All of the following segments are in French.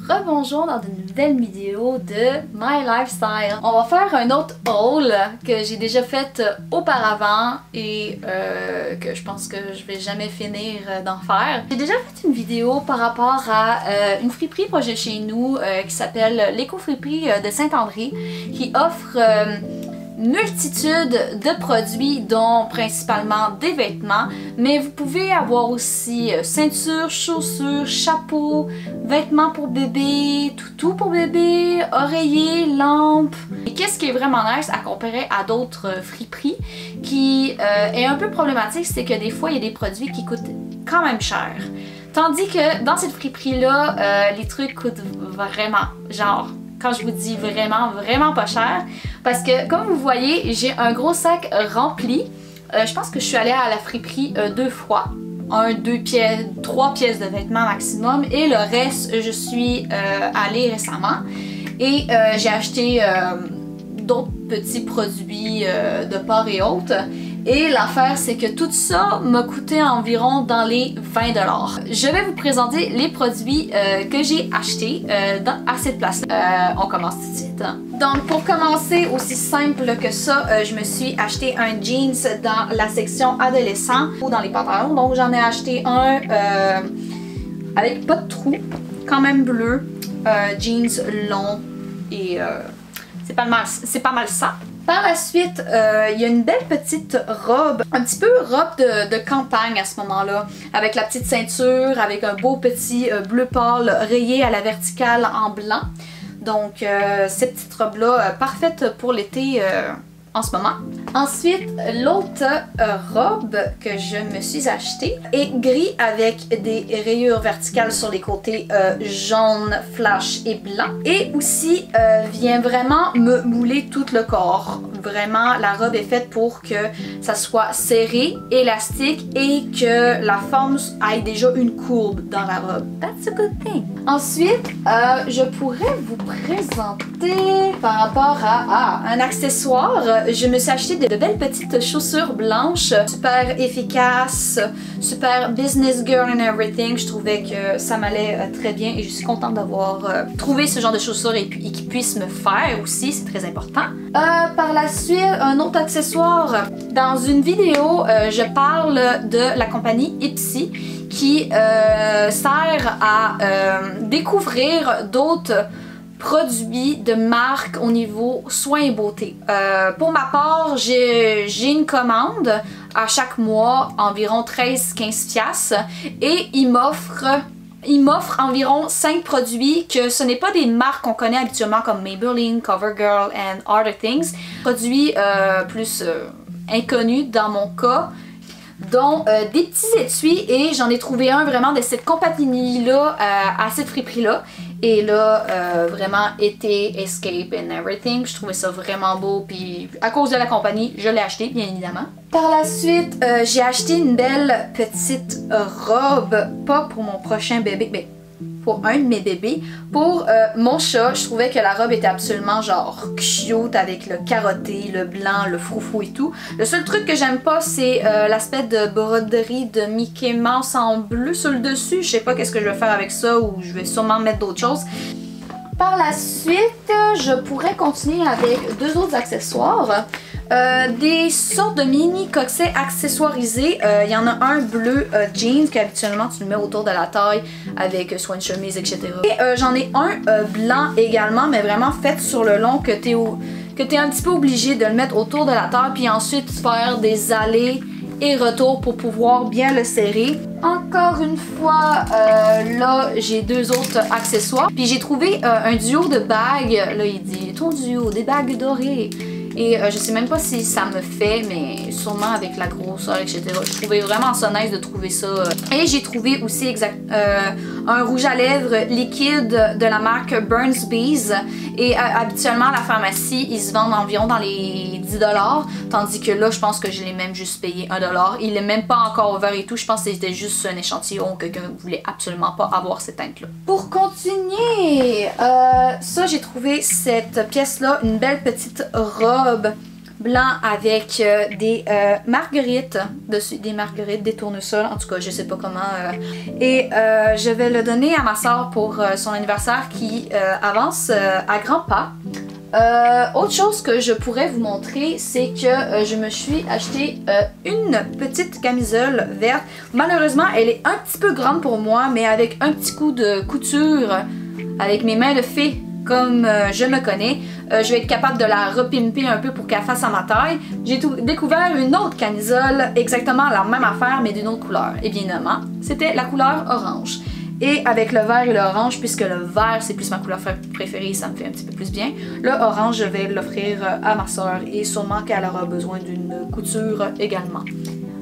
Rebonjour dans une nouvelle vidéo de My Lifestyle. On va faire un autre haul que j'ai déjà fait auparavant et que je pense que je vais jamais finir d'en faire. J'ai déjà fait une vidéo par rapport à une friperie proche de chez nous qui s'appelle l'éco-friperie de Saint-André qui offre multitude de produits dont principalement des vêtements, mais vous pouvez avoir aussi ceintures, chaussures, chapeaux, vêtements pour bébé, toutou pour bébé, oreillers, lampes. Et qu'est-ce qui est vraiment nice à comparer à d'autres friperies qui est un peu problématique, c'est que des fois il y a des produits qui coûtent quand même cher. Tandis que dans cette friperie-là, les trucs coûtent vraiment, genre, quand je vous dis vraiment pas cher, parce que comme vous voyez, j'ai un gros sac rempli. Je pense que je suis allée à la friperie 2 fois. 3 pièces de vêtements maximum et le reste, je suis allée récemment et j'ai acheté d'autres petits produits de part et autres. Et l'affaire, c'est que tout ça m'a coûté environ dans les 20 $. Je vais vous présenter les produits que j'ai achetés à cette place-là. On commence tout de suite. Donc, pour commencer, aussi simple que ça, je me suis acheté un jeans dans la section adolescent ou dans les pantalons. Donc, j'en ai acheté un avec pas de trou, quand même bleu, jeans long et c'est pas mal ça. Par la suite, il y a une belle petite robe, un petit peu robe de campagne à ce moment-là, avec la petite ceinture, avec un beau petit bleu pâle rayé à la verticale en blanc. Donc, cette petite robe-là, parfaite pour l'été en ce moment. Ensuite, l'autre robe que je me suis achetée est gris avec des rayures verticales sur les côtés jaune, flash et blanc. Et aussi vient vraiment me mouler tout le corps. Vraiment, la robe est faite pour que ça soit serré, élastique et que la forme ait déjà une courbe dans la robe. That's a good thing. Ensuite, je pourrais vous présenter par rapport à un accessoire. Je me suis acheté de belles petites chaussures blanches, super efficaces, super business girl and everything. Je trouvais que ça m'allait très bien et je suis contente d'avoir trouvé ce genre de chaussures et qui puisse me faire aussi, c'est très important. Par la suite, un autre accessoire. Dans une vidéo, je parle de la compagnie Ipsy qui sert à découvrir d'autres produits de marque au niveau soins et beauté. Pour ma part, j'ai une commande à chaque mois, environ 13-15$ et il m'offre environ 5 produits que ce n'est pas des marques qu'on connaît habituellement comme Maybelline, CoverGirl and Other Things. Produits plus inconnus dans mon cas, dont des petits étuis et j'en ai trouvé un vraiment de cette compagnie-là à cette friperie-là. Et là, vraiment été, escape and everything. Je trouvais ça vraiment beau. Puis à cause de la compagnie, je l'ai acheté, bien évidemment. Par la suite, j'ai acheté une belle petite robe. Pas pour mon prochain bébé, mais pour un de mes bébés. Pour mon chat, je trouvais que la robe était absolument genre cute avec le carotté, le blanc, le froufrou et tout. Le seul truc que j'aime pas, c'est l'aspect de broderie de Mickey Mouse en bleu sur le dessus. Je sais pas qu'est-ce que je vais faire avec ça ou je vais sûrement mettre d'autres choses. Par la suite, je pourrais continuer avec deux autres accessoires. Des sortes de mini corsets accessoirisés. Il y en a un bleu jeans qu'habituellement tu le mets autour de la taille avec soit une chemise, etc. Et j'en ai un blanc également, mais vraiment fait sur le long que t'es un petit peu obligé de le mettre autour de la taille puis ensuite faire des allées et retours pour pouvoir bien le serrer. Encore une fois, là j'ai deux autres accessoires. Puis j'ai trouvé un duo de bagues. Là il dit ton duo, des bagues dorées. Et je sais même pas si ça me fait, mais sûrement avec la grosseur, etc. Je trouvais vraiment ça nice de trouver ça. Et j'ai trouvé aussi un rouge à lèvres liquide de la marque Burns Bees. Et habituellement à la pharmacie, ils se vendent environ dans les 10$. Tandis que là, je pense que je l'ai même juste payé 1$. Il est même pas encore ouvert et tout. Je pense que c'était juste un échantillon. Quelqu'un voulait absolument pas avoir cette teinte-là. Pour continuer, ça j'ai trouvé cette pièce-là, une belle petite robe blanc avec des marguerites dessus, des marguerites, des tournesols, en tout cas je sais pas comment. Et je vais le donner à ma soeur pour son anniversaire qui avance à grands pas. Autre chose que je pourrais vous montrer, c'est que je me suis acheté une petite camisole verte. Malheureusement, elle est un petit peu grande pour moi, mais avec un petit coup de couture, avec mes mains de fée comme je me connais, je vais être capable de la repimper un peu pour qu'elle fasse à ma taille. J'ai découvert une autre camisole, exactement la même affaire, mais d'une autre couleur. Et bien évidemment, c'était la couleur orange. Et avec le vert et l'orange, puisque le vert c'est plus ma couleur préférée, ça me fait un petit peu plus bien, le orange je vais l'offrir à ma soeur et sûrement qu'elle aura besoin d'une couture également.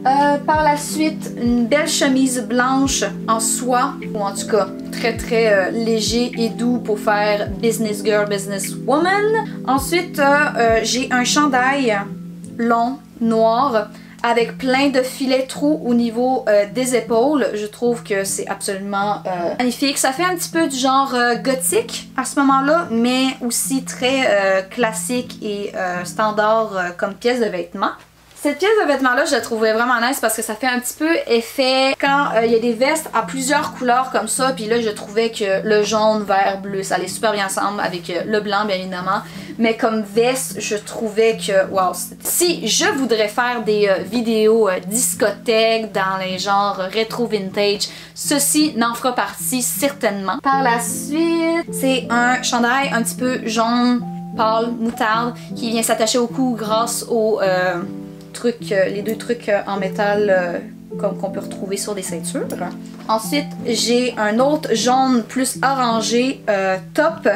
Par la suite, une belle chemise blanche en soie, ou en tout cas très léger et doux pour faire business girl, business woman. Ensuite, j'ai un chandail long, noir, avec plein de filets trous au niveau des épaules. Je trouve que c'est absolument magnifique. Ça fait un petit peu du genre gothique à ce moment-là, mais aussi très classique et standard comme pièce de vêtement. Cette pièce de vêtement-là, je la trouvais vraiment nice parce que ça fait un petit peu effet quand il y a des vestes à plusieurs couleurs comme ça. Puis là, je trouvais que le jaune, vert, bleu, ça allait super bien ensemble avec le blanc, bien évidemment. Mais comme veste, je trouvais que, wow, si je voudrais faire des vidéos discothèques dans les genres rétro vintage, ceci n'en fera partie certainement. Par la suite, c'est un chandail un petit peu jaune, pâle, moutarde, qui vient s'attacher au cou grâce au les deux trucs en métal comme qu'on peut retrouver sur des ceintures. Ensuite, j'ai un autre jaune plus orangé top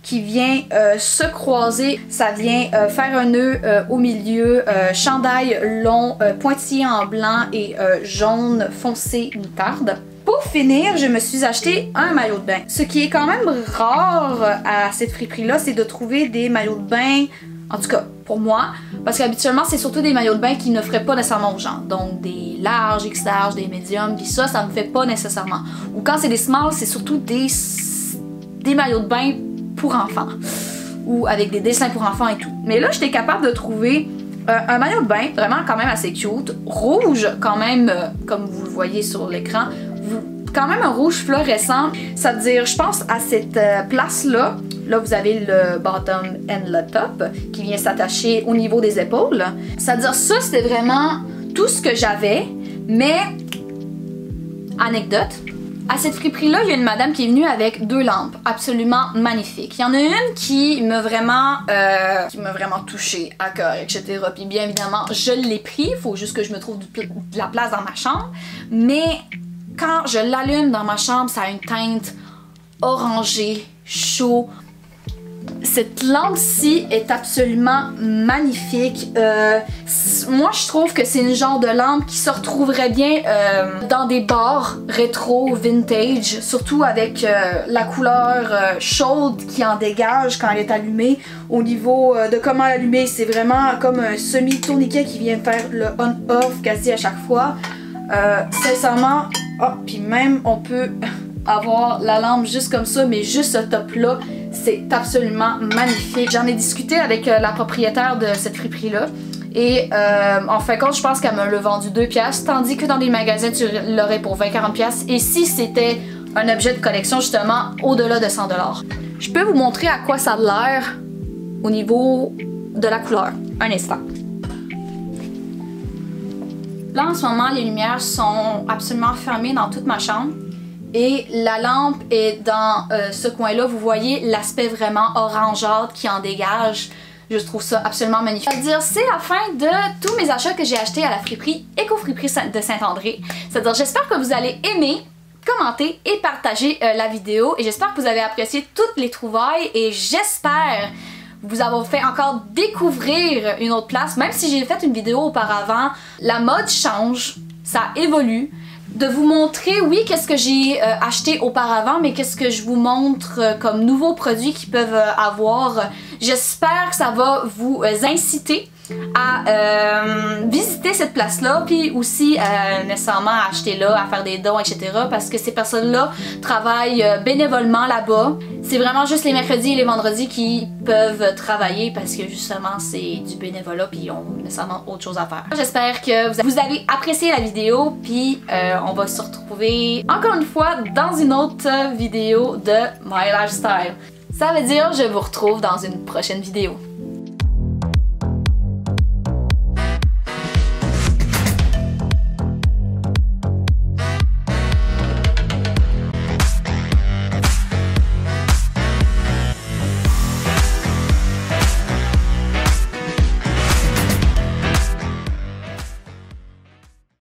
qui vient se croiser. Ça vient faire un nœud au milieu, chandail long, pointillé en blanc et jaune foncé moutarde. Pour finir, je me suis acheté un maillot de bain. Ce qui est quand même rare à cette friperie-là, c'est de trouver des maillots de bain, en tout cas pour moi, parce qu'habituellement c'est surtout des maillots de bain qui ne feraient pas nécessairement aux gens. Donc des larges, X larges, des médiums, puis ça me fait pas nécessairement. Ou quand c'est des smalls, c'est surtout des maillots de bain pour enfants. Ou avec des dessins pour enfants et tout. Mais là, j'étais capable de trouver un maillot de bain vraiment quand même assez cute, rouge quand même, comme vous le voyez sur l'écran, quand même un rouge fluorescent. Ça veut dire, je pense à cette place-là, là vous avez le bottom and le top qui vient s'attacher au niveau des épaules. Ça veut dire ça, c'était vraiment tout ce que j'avais, mais anecdote. À cette friperie-là, il y a une madame qui est venue avec deux lampes absolument magnifiques. Il y en a une qui m'a vraiment touchée à cœur, etc. Puis bien évidemment, je l'ai pris. Il faut juste que je me trouve de la place dans ma chambre. Mais quand je l'allume dans ma chambre, ça a une teinte orangée, chaud. Cette lampe-ci est absolument magnifique. Moi, je trouve que c'est une genre de lampe qui se retrouverait bien dans des bars rétro, vintage, surtout avec la couleur chaude qui en dégage quand elle est allumée. Au niveau de comment l'allumer, c'est vraiment comme un semi-tourniquet qui vient faire le on-off quasi à chaque fois. Sincèrement, puis même on peut avoir la lampe juste comme ça, mais juste ce top-là, c'est absolument magnifique. J'en ai discuté avec la propriétaire de cette friperie-là. Et en fin de compte, je pense qu'elle me l'a vendu 2 piastres, tandis que dans des magasins, tu l'aurais pour 20-40 piastres. Et si c'était un objet de collection, justement, au-delà de 100 $. Je peux vous montrer à quoi ça a l'air au niveau de la couleur. Un instant. Là, en ce moment, les lumières sont absolument fermées dans toute ma chambre. Et la lampe est dans ce coin-là. Vous voyez l'aspect vraiment orangeâtre qui en dégage. Je trouve ça absolument magnifique. C'est-à-dire, c'est la fin de tous mes achats que j'ai achetés à la friperie Éco-friperie de Saint-André. C'est-à-dire, j'espère que vous allez aimer, commenter et partager la vidéo. Et j'espère que vous avez apprécié toutes les trouvailles. Et j'espère vous avoir fait encore découvrir une autre place. Même si j'ai fait une vidéo auparavant, la mode change, ça évolue. De vous montrer, oui, qu'est-ce que j'ai acheté auparavant, mais qu'est-ce que je vous montre comme nouveaux produits qu'ils peuvent avoir. J'espère que ça va vous inciter à visiter cette place-là, puis aussi nécessairement à acheter là, à faire des dons, etc. Parce que ces personnes-là travaillent bénévolement là-bas. C'est vraiment juste les mercredis et les vendredis qui peuvent travailler parce que justement c'est du bénévolat puis ils ont nécessairement autre chose à faire. J'espère que vous avez apprécié la vidéo, puis on va se retrouver encore une fois dans une autre vidéo de My Lifestyle. Ça veut dire je vous retrouve dans une prochaine vidéo.